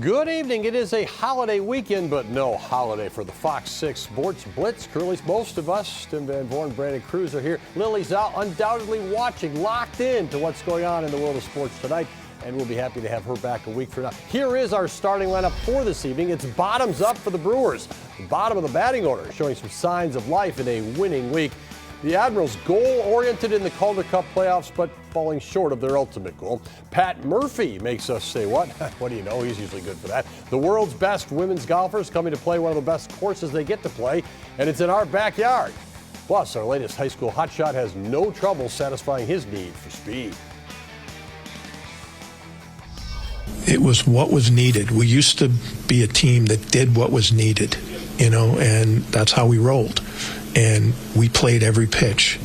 Good evening. It is a holiday weekend, but no holiday for the Fox 6 Sports Blitz. Curly's most of us. Tim Van Vorn, Brandon Cruz are here. Lily's out, undoubtedly watching, locked in to what's going on in the world of sports tonight, and we'll be happy to have her back a week from now. Here is our starting lineup for this evening. It's bottoms up for the Brewers. The bottom of the batting order showing some signs of life in a winning week. The Admirals goal-oriented in the Calder Cup playoffs, but falling short of their ultimate goal. Pat Murphy makes us say what? What do you know? He's usually good for that. The world's best women's golfers coming to play one of the best courses they get to play, and it's in our backyard. Plus, our latest high school hotshot has no trouble satisfying his need for speed. It was what was needed. We used to be a team that did what was needed, and that's how we rolled. And we played every pitch.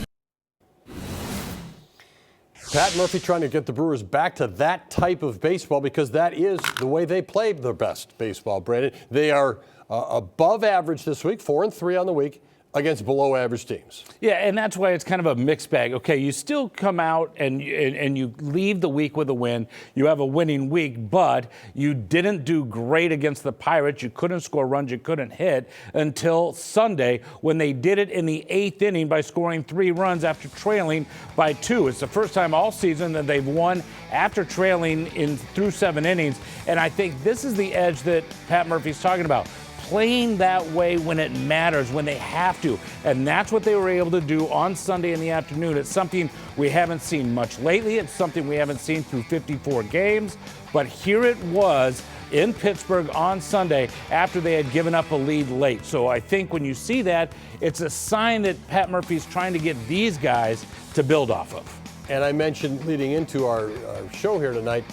Pat Murphy trying to get the Brewers back to that type of baseball because that is the way they played their best baseball, Brandon. They are above average this week, 4-3 on the week, against below average teams. Yeah, and that's why it's kind of a mixed bag. Okay, you still come out and you leave the week with a win. You have a winning week, but you didn't do great against the Pirates. You couldn't score runs, you couldn't hit until Sunday when they did it in the 8th inning by scoring 3 runs after trailing by 2. It's the first time all season that they've won after trailing through 7 innings, and I think this is the edge that Pat Murphy's talking about. Playing that way when it matters, when they have to. And that's what they were able to do on Sunday in the afternoon. It's something we haven't seen much lately. It's something we haven't seen through 54 games. But here it was in Pittsburgh on Sunday after they had given up a lead late. So I think when you see that, it's a sign that Pat Murphy's trying to get these guys to build off of. And I mentioned leading into our show here tonight,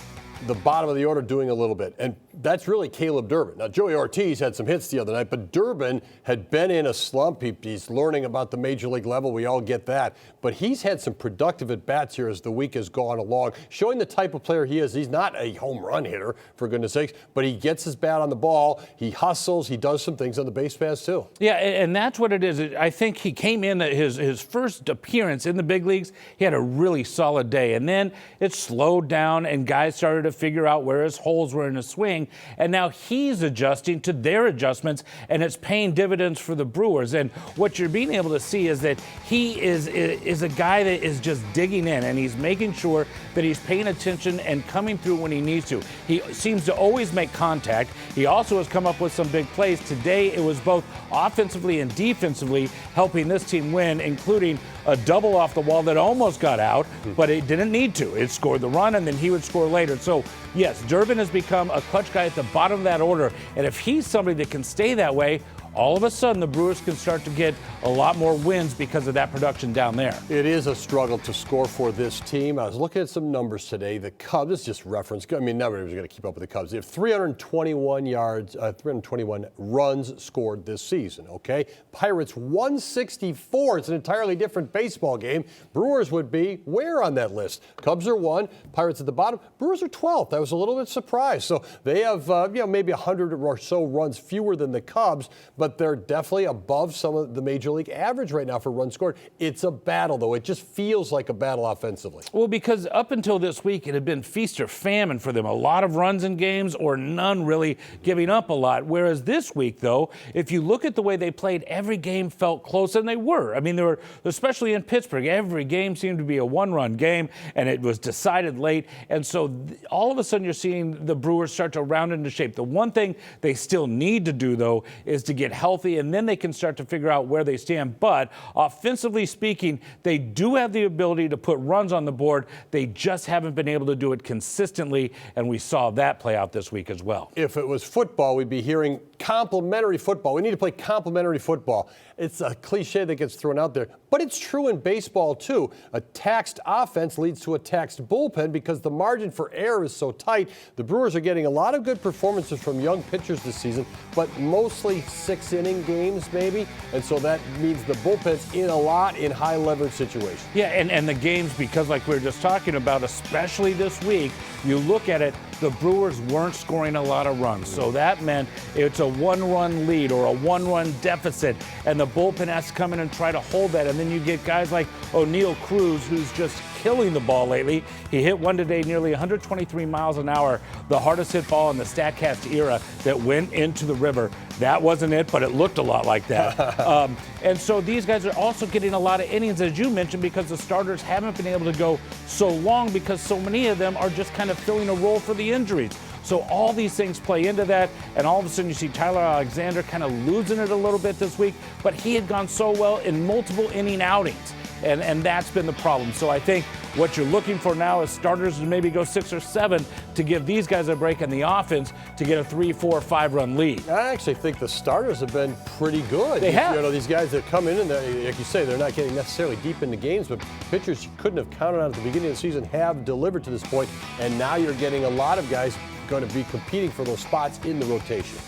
the bottom of the order doing a little bit. And that's really Caleb Durbin. Now, Joey Ortiz had some hits the other night, but Durbin had been in a slump. He's learning about the major league level. We all get that. But he's had some productive at-bats here as the week has gone along, showing the type of player he is. He's not a home run hitter, for goodness sakes, but he gets his bat on the ball. He hustles. He does some things on the base paths, too. Yeah, and that's what it is. I think he came in, his first appearance in the big leagues, he had a really solid day. And then it slowed down, and guys started to figure out where his holes were in his swing, and now he's adjusting to their adjustments, and it's paying dividends for the Brewers. And what you're being able to see is that he is a guy that is just digging in, and he's making sure that he's paying attention and coming through when he needs to. He seems to always make contact. He also has come up with some big plays. Today it was both offensively and defensively helping this team win, including a double off the wall that almost got out, but it didn't need to. It scored the run, and then he would score later. So, yes, Durbin has become a clutch guy at the bottom of that order, and if he's somebody that can stay that way, all of a sudden the Brewers can start to get a lot more wins because of that production down there. It is a struggle to score for this team. I was looking at some numbers today. The Cubs, this is just reference. I mean, nobody's going to keep up with the Cubs. They have 321 runs scored this season, okay? Pirates 164. It's an entirely different baseball game. Brewers would be where on that list? Cubs are 1, Pirates at the bottom. Brewers are 12th. I was a little bit surprised. So they have, maybe 100 or so runs fewer than the Cubs, but they're definitely above some of the major league average right now for runs scored. It's a battle, though. It just feels like a battle offensively. Well, because up until this week, it had been feast or famine for them. A lot of runs in games or none really giving up a lot. Whereas this week, though, if you look at the way they played, every game felt close, and they were. I mean, they were, especially in Pittsburgh, every game seemed to be a one-run game, and it was decided late. And so all of a sudden, you're seeing the Brewers start to round into shape. The one thing they still need to do, though, is to get healthy, and then they can start to figure out where they stand. But offensively speaking, they do have the ability to put runs on the board. They just haven't been able to do it consistently, and we saw that play out this week as well. If it was football, we'd be hearing complementary football. We need to play complementary football. It's a cliche that gets thrown out there, but it's true in baseball too. A taxed offense leads to a taxed bullpen because the margin for error is so tight. The Brewers are getting a lot of good performances from young pitchers this season, but mostly 6-inning games maybe, and so that means the bullpen's in a lot in high leverage situations. Yeah, and the games, because like we were just talking about, especially this week, you look at it, the Brewers weren't scoring a lot of runs. So that meant it's a one-run lead or a one-run deficit, and the bullpen has to come in and try to hold that. And then you get guys like O'Neal Cruz, who's just killing the ball lately. He hit one today nearly 123 miles an hour, the hardest hit ball in the StatCast era that went into the river. That wasn't it, but it looked a lot like that. And so these guys are also getting a lot of innings, as you mentioned, because the starters haven't been able to go so long because so many of them are just kind of filling a role for the injuries. So all these things play into that, and all of a sudden you see Tyler Alexander kind of losing it a little bit this week, but he had gone so well in multiple inning outings, and that's been the problem. So I think what you're looking for now is starters to maybe go 6 or 7 to give these guys a break in the offense to get a 3, 4, 5-run lead. I actually think the starters have been pretty good. They have. You know, these guys that come in and, like you say, they're not getting necessarily deep into games, but pitchers you couldn't have counted on at the beginning of the season have delivered to this point, and now you're getting a lot of guys going to be competing for those spots in the rotation.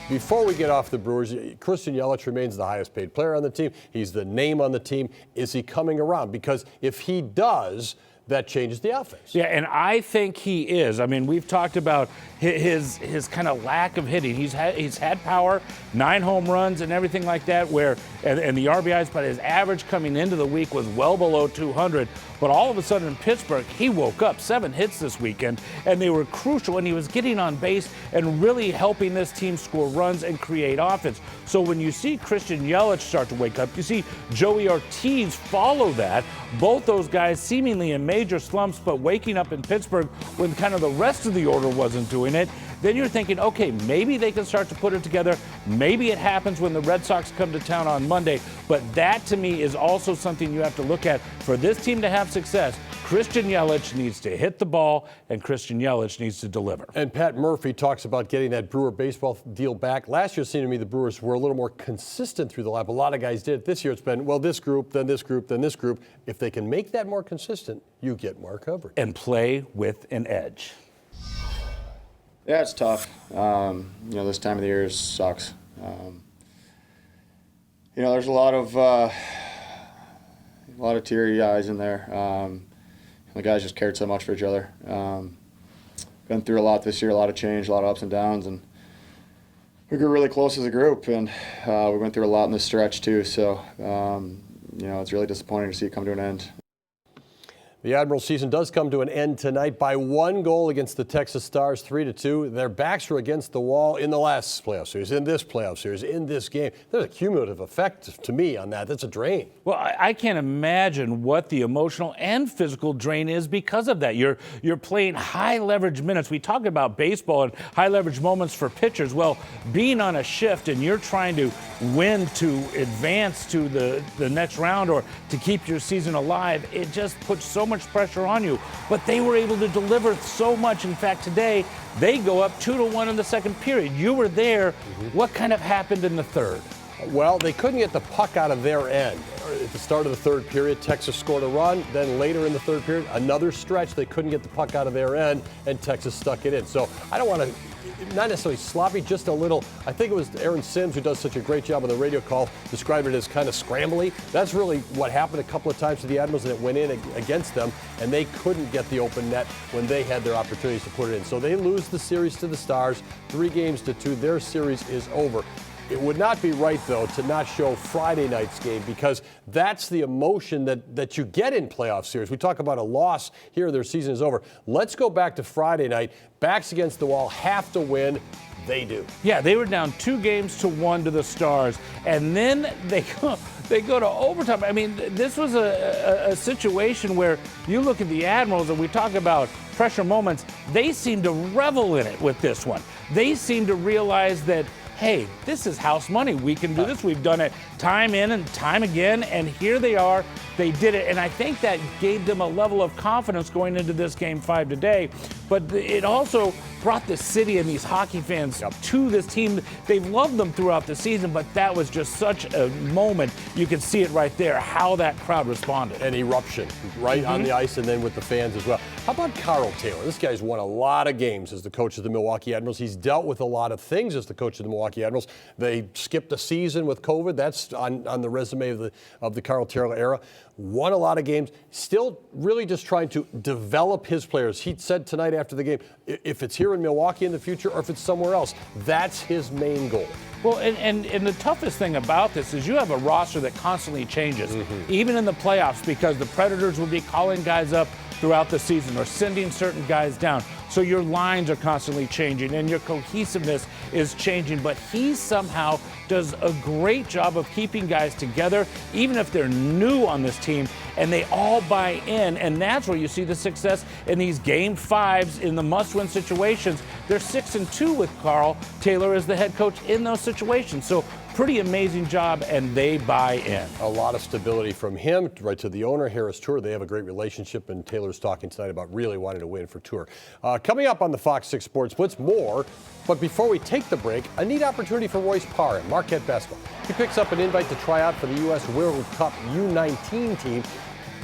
Before we get off the Brewers, Christian Yelich remains the highest paid player on the team. He's the name on the team. Is he coming around? Because if he does, that changes the offense. Yeah, and I think he is. I mean, we've talked about his kind of lack of hitting. He's had power, 9 home runs and everything like that, and the RBIs, but his average coming into the week was well below 200. But all of a sudden in Pittsburgh, he woke up, 7 hits this weekend, and they were crucial, and he was getting on base and really helping this team score runs and create offense. So when you see Christian Yelich start to wake up, you see Joey Ortiz follow that. Both those guys seemingly in major slumps, but waking up in Pittsburgh when kind of the rest of the order wasn't doing it. Then you're thinking, okay, maybe they can start to put it together. Maybe it happens when the Red Sox come to town on Monday. But that, to me, is also something you have to look at. For this team to have success, Christian Yelich needs to hit the ball, and Christian Yelich needs to deliver. And Pat Murphy talks about getting that Brewer baseball deal back. Last year, it seemed to me the Brewers were a little more consistent through the lineup. A lot of guys did. This year, it's been, well, this group, then this group, then this group. If they can make that more consistent, you get more coverage. And play with an edge. Yeah, it's tough. This time of the year sucks. There's a lot of teary eyes in there. The guys just cared so much for each other. Been through a lot this year, a lot of change, a lot of ups and downs, and we grew really close as a group, and we went through a lot in this stretch too. So, it's really disappointing to see it come to an end. The Admirals season does come to an end tonight by 1 goal against the Texas Stars, 3-2. Their backs were against the wall in the last playoff series, in this playoff series, in this game. There's a cumulative effect to me on that. That's a drain. Well, I can't imagine what the emotional and physical drain is because of that. You're playing high leverage minutes. We talk about baseball and high leverage moments for pitchers. Well, being on a shift and you're trying to win to advance to the next round or to keep your season alive, it just puts so much pressure on you. But they were able to deliver so much. In fact, today they go up 2-1 in the second period. You were there. What kind of happened in the third? Well, they couldn't get the puck out of their end. At the start of the third period, Texas scored a run. Then later in the third period, another stretch. They couldn't get the puck out of their end, and Texas stuck it in. So I don't want to, not necessarily sloppy, just a little. I think it was Aaron Sims, who does such a great job on the radio call, described it as kind of scrambly. That's really what happened a couple of times to the Admirals, and it went in against them, and they couldn't get the open net when they had their opportunities to put it in. So they lose the series to the Stars, 3-2. Their series is over. It would not be right, though, to not show Friday night's game, because that's the emotion that you get in playoff series. We talk about a loss here, their season is over. Let's go back to Friday night. Backs against the wall, have to win. They do. Yeah, they were down 2-1 to the Stars, and then they go to overtime. I mean, this was a situation where you look at the Admirals, and we talk about pressure moments. They seem to revel in it with this one. They seem to realize that, hey, this is house money. We can do this. We've done it time in and time again, and here they are. They did it, and I think that gave them a level of confidence going into this Game 5 today. But it also brought the city and these hockey fans to this team. They've loved them throughout the season, but that was just such a moment. You could see it right there, how that crowd responded. An eruption right on the ice and then with the fans as well. How about Carl Taylor? This guy's won a lot of games as the coach of the Milwaukee Admirals. He's dealt with a lot of things as the coach of the Milwaukee Milwaukee Admirals. They skipped a season with COVID. That's on the resume of the Carl Taylor era. Won a lot of games. Still really just trying to develop his players. He said tonight after the game, if it's here in Milwaukee in the future or if it's somewhere else, that's his main goal. Well, and the toughest thing about this is you have a roster that constantly changes, even in the playoffs, because the Predators will be calling guys up throughout the season or sending certain guys down. So your lines are constantly changing and your cohesiveness is changing. But he somehow does a great job of keeping guys together, even if they're new on this team, and they all buy in. And that's where you see the success in these game fives in the must-win situations. They're 6-2 with Carl Taylor as the head coach in those situations. So pretty amazing job, and they buy in. A lot of stability from him right to the owner, Harris Tour. They have a great relationship, and Taylor's talking tonight about really wanting to win for Tour. Coming up on the FOX6 Sports Blitz, more. But before we take the break, a neat opportunity for Royce Parr at Marquette Basketball. He picks up an invite to try out for the U.S. World Cup U19 team.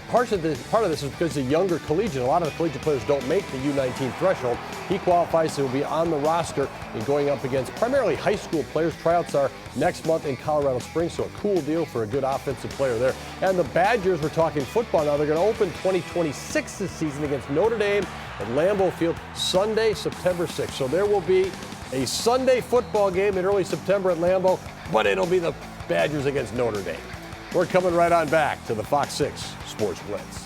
Part of this is because the younger collegiate, a lot of the collegiate players don't make the U19 threshold. He qualifies, so he'll be on the roster and going up against primarily high school players. Tryouts are next month in Colorado Springs, so a cool deal for a good offensive player there. And the Badgers, we're talking football now, they're going to open 2026 this season against Notre Dame at Lambeau Field Sunday, September 6th. So there will be a Sunday football game in early September at Lambeau, but it'll be the Badgers against Notre Dame. We're coming right on back to the FOX6 Sports Blitz.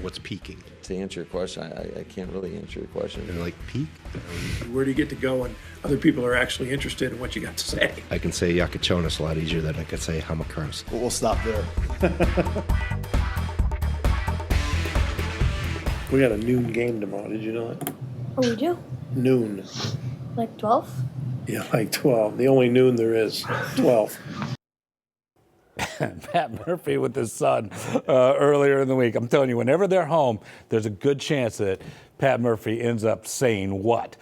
What's peaking? To answer your question, I can't really answer your question. And like peak? Where do you get to go when other people are actually interested in what you got to say? I can say Yakachonis a lot easier than I could say Hamakros. We'll stop there. We got a noon game tomorrow. Did you know that? Oh, we do? Noon. Like 12? Yeah, like 12. The only noon there is, 12. Pat Murphy with his son earlier in the week. I'm telling you, whenever they're home, there's a good chance that Pat Murphy ends up saying what.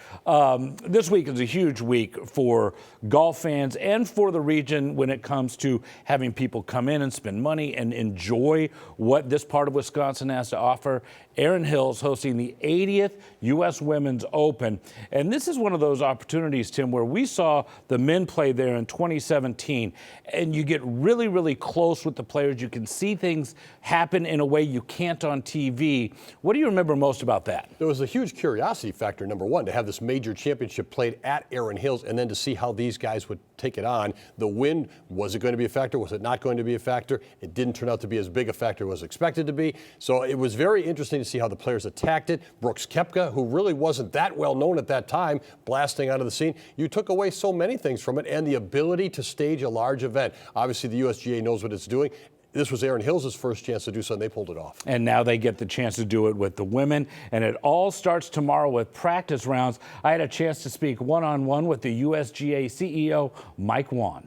This week is a huge week for golf fans and for the region when it comes to having people come in and spend money and enjoy what this part of Wisconsin has to offer. Erin Hills hosting the 80th U.S. Women's Open. And this is one of those opportunities, Tim, where we saw the men play there in 2017. And you get really, really close with the players. You can see things happen in a way you can't on TV. What do you remember most about that? There was a huge curiosity factor, number one, to have this major championship played at Erin Hills and then to see how these guys would take it on. The wind, was it going to be a factor? Was it not going to be a factor? It didn't turn out to be as big a factor as expected to be. So it was very interesting to see how the players attacked it. Brooks Koepka, who really wasn't that well known at that time, blasting out of the scene. You took away so many things from it and the ability to stage a large event. Obviously, the USGA knows what it's doing. This was Erin Hills' first chance to do so, and they pulled it off. And now they get the chance to do it with the women, and it all starts tomorrow with practice rounds. I had a chance to speak one-on-one with the USGA CEO, Mike Wan.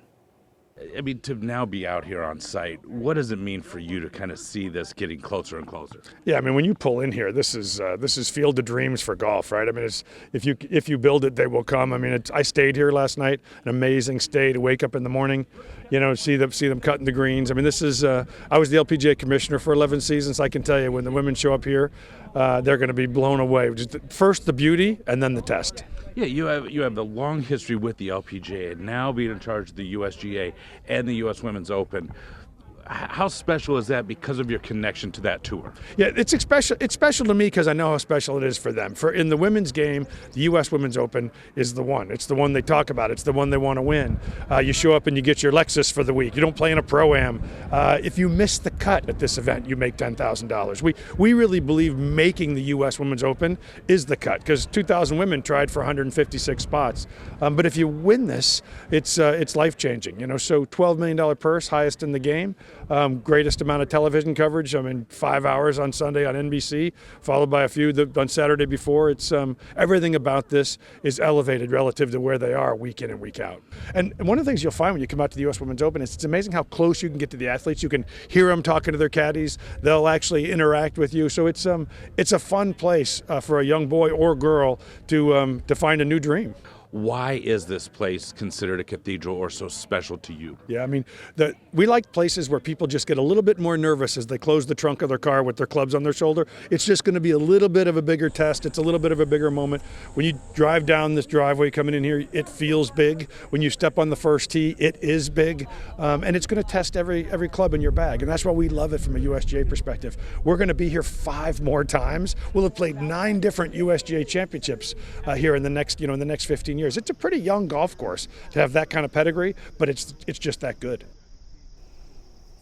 I mean, to now be out here on site, what does it mean for you to kind of see this getting closer and closer? Yeah, I mean, when you pull in here, this is field of dreams for golf, right? I mean, it's if you build it, they will come. I mean, I stayed here last night, an amazing stay to wake up in the morning, you know, see them cutting the greens. I mean, this is I was the LPGA commissioner for 11 seasons. I can tell you, when the women show up here, they're going to be blown away. Just first the beauty, and then the test. Yeah, you have the long history with the LPGA, and now being in charge of the USGA and the U.S. Women's Open. How special is that because of your connection to that tour? Yeah, it's special to me because I know how special it is for them. In the women's game, the U.S. Women's Open is the one. It's the one they talk about. It's the one they want to win. You show up and you get your Lexus for the week. You don't play in a Pro-Am. If you miss the cut at this event, you make $10,000. We really believe making the U.S. Women's Open is the cut because 2,000 women tried for 156 spots. But if you win this, it's life-changing. You know, so $12 million purse, highest in the game. Greatest amount of television coverage. I mean, 5 hours on Sunday on NBC, followed by a few on Saturday before. It's everything about this is elevated relative to where they are week in and week out. And one of the things you'll find when you come out to the U.S. Women's Open is it's amazing how close you can get to the athletes. You can hear them talking to their caddies. They'll actually interact with you. So it's a fun place for a young boy or girl to find a new dream. Why is this place considered a cathedral or so special to you? Yeah, I mean, we like places where people just get a little bit more nervous as they close the trunk of their car with their clubs on their shoulder. It's just going to be a little bit of a bigger test. It's a little bit of a bigger moment. When you drive down this driveway coming in here, it feels big. When you step on the first tee, it is big. And it's going to test every club in your bag. And that's why we love it from a USGA perspective. We're going to be here 5 more times. We'll have played 9 different USGA championships here in the next 15 years. It's a pretty young golf course to have that kind of pedigree, but it's just that good.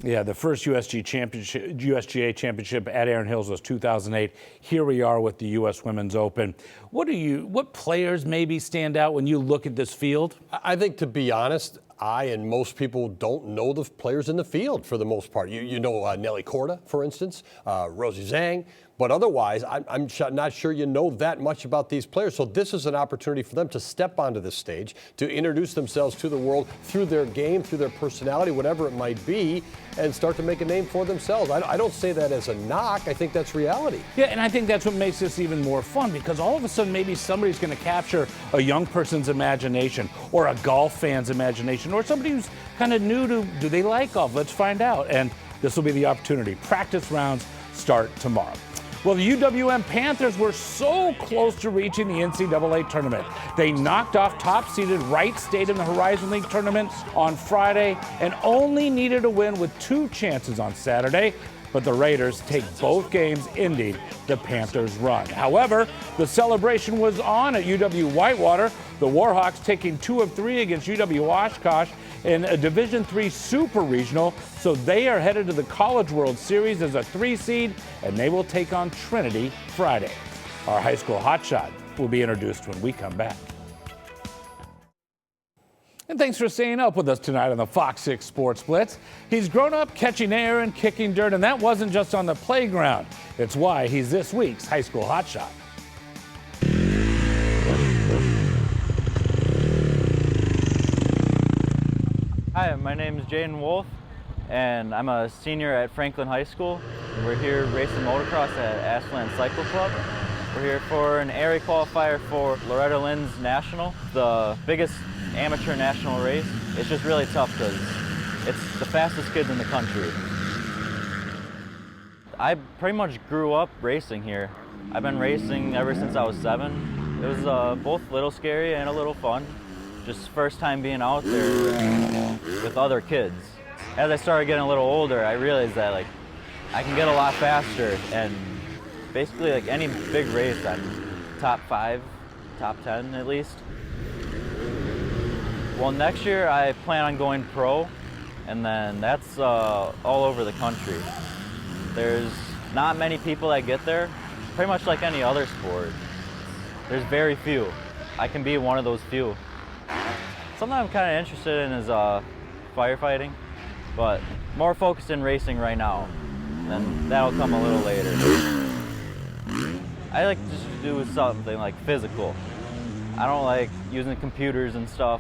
Yeah, the first USGA championship at Erin Hills was 2008. Here we are with the U.S. Women's Open. What players maybe stand out when you look at this field? I think, to be honest, I and most people don't know the players in the field for the most part. You know Nelly Korda, for instance, Rosie Zhang, but otherwise, I'm not sure you know that much about these players. So this is an opportunity for them to step onto this stage, to introduce themselves to the world through their game, through their personality, whatever it might be, and start to make a name for themselves. I don't say that as a knock. I think that's reality. Yeah, and I think that's what makes this even more fun, because all of a sudden maybe somebody's going to capture a young person's imagination or a golf fan's imagination or somebody who's kind of new to, do they like golf? Let's find out. And this will be the opportunity. Practice rounds start tomorrow. Well, the UWM Panthers were so close to reaching the NCAA tournament. They knocked off top-seeded Wright State in the Horizon League tournament on Friday and only needed a win with 2 chances on Saturday. But the Raiders take both games, ending the Panthers' run. However, the celebration was on at UW Whitewater. The Warhawks taking 2 of 3 against UW Oshkosh in a Division III Super Regional, so they are headed to the College World Series as a 3 seed, and they will take on Trinity Friday. Our high school hotshot will be introduced when we come back. And thanks for staying up with us tonight on the FOX6 Sports Blitz. He's grown up catching air and kicking dirt, and that wasn't just on the playground. It's why he's this week's high school hotshot. Hi, my name is Jaden Wolf, and I'm a senior at Franklin High School. We're here racing motocross at Ashland Cycle Club. We're here for an area qualifier for Loretta Lynn's National, the biggest amateur national race. It's just really tough because it's the fastest kids in the country. I pretty much grew up racing here. I've been racing ever since I was 7. It was both a little scary and a little fun. Just first time being out there with other kids. As I started getting a little older, I realized that I can get a lot faster, and basically any big race, I'm top 5, top 10 at least. Well, next year I plan on going pro, and then that's all over the country. There's not many people that get there, pretty much like any other sport. There's very few. I can be one of those few. Something I'm kind of interested in is firefighting, but more focused in racing right now, and that'll come a little later. I like to just do something like physical. I don't like using computers and stuff.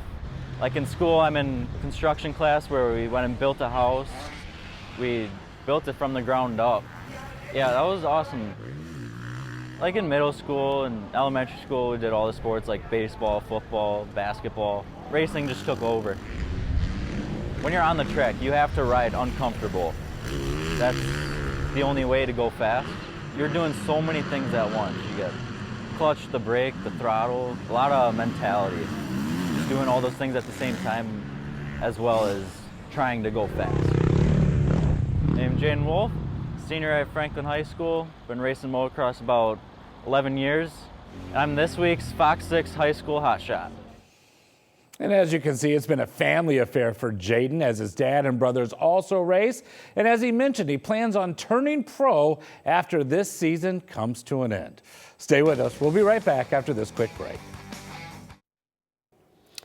Like in school, I'm in construction class where we went and built a house. We built it from the ground up. Yeah, that was awesome. Like in middle school and elementary school, we did all the sports like baseball, football, basketball. Racing just took over. When you're on the track, you have to ride uncomfortable. That's the only way to go fast. You're doing so many things at once. You get clutch, the brake, the throttle, a lot of mentality. Just doing all those things at the same time, as well as trying to go fast. I'm Jaden Wolf, senior at Franklin High School. Been racing motocross about 11 years. I'm this week's FOX6 High School Hotshot. And as you can see, it's been a family affair for Jaden, as his dad and brothers also race. And as he mentioned, he plans on turning pro after this season comes to an end. Stay with us. We'll be right back after this quick break.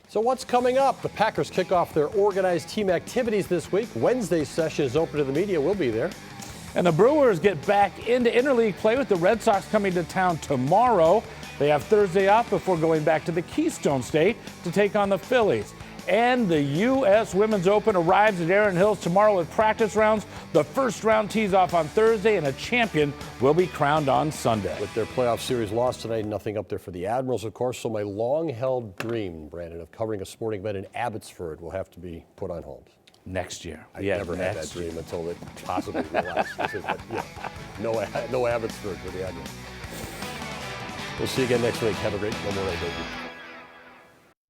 So what's coming up? The Packers kick off their organized team activities this week. Wednesday's session is open to the media. We'll be there. And the Brewers get back into interleague play with the Red Sox coming to town tomorrow. They have Thursday off before going back to the Keystone State to take on the Phillies. And the U.S. Women's Open arrives at Erin Hills tomorrow with practice rounds. The first round tees off on Thursday, and a champion will be crowned on Sunday. With their playoff series loss tonight, nothing up there for the Admirals, of course. So my long-held dream, Brandon, of covering a sporting event in Abbotsford will have to be put on hold. Next year. I never had that dream until it possibly realized. No Abbotsford for the Admirals. We'll see you again next week. Have a great Memorial Day.